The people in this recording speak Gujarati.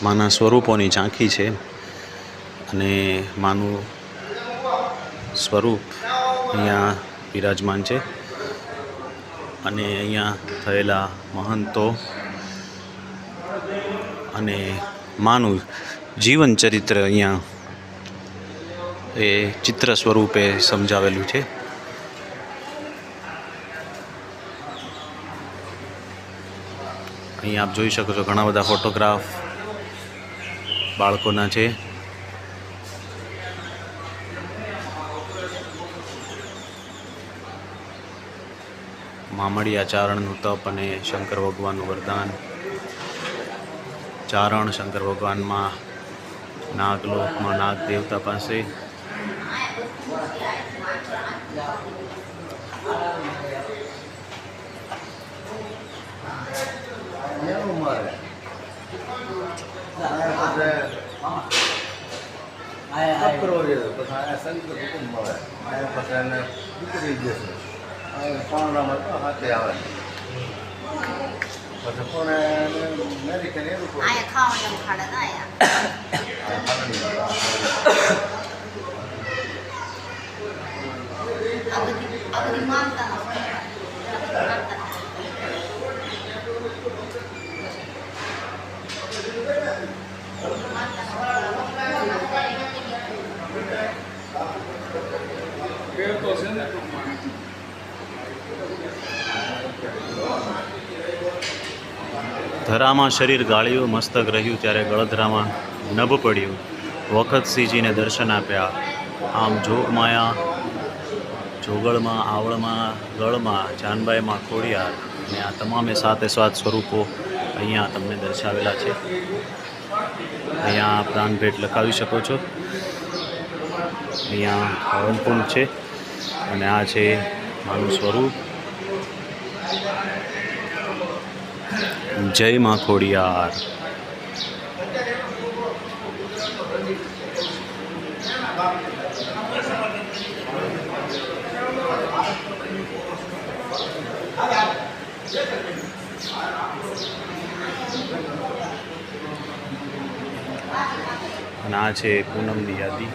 માના સ્વરૂપોની ઝાંખી છે અને માનું સ્વરૂપ અહીંયા બિરાજમાન છે અને અહીંયા થયેલા મહંતો અને માનું જીવન ચરિત્ર અહીંયા એ ચિત્ર સ્વરૂપે સમજાવેલું છે। અહીં આપ જોઈ શકો છો ઘણા બધા ફોટોગ્રાફ બાળકોના છે। મામડિયા ચારણનું તપ અને શંકર ભગવાનનું વરદાન। ચારણ શંકર ભગવાનમાં નાગલોકમાં નાગ દેવતા પાસે ધરામાં શરીર ગાળ્યું મસ્તક રહ્યું ત્યારે ગળધરામાં નભ પડ્યું। વખતસિંહજીને દર્શન આપ્યા આમ જોગમાયા જોગળમાં આવળમાં ગળમાં જાનબાઈમાં ખોડિયાર અને આ તમામે સાતે સાત સ્વરૂપો અહીંયા તમને દર્શાવેલા છે। અહીંયા પ્રાણ ભેટ લખાવી શકો છો। અહીંયા હવનકુંડ છે અને આ છે માનું સ્વરૂપ। જય માં ખોડિયાર। અને આ છે પૂનમની યાદી।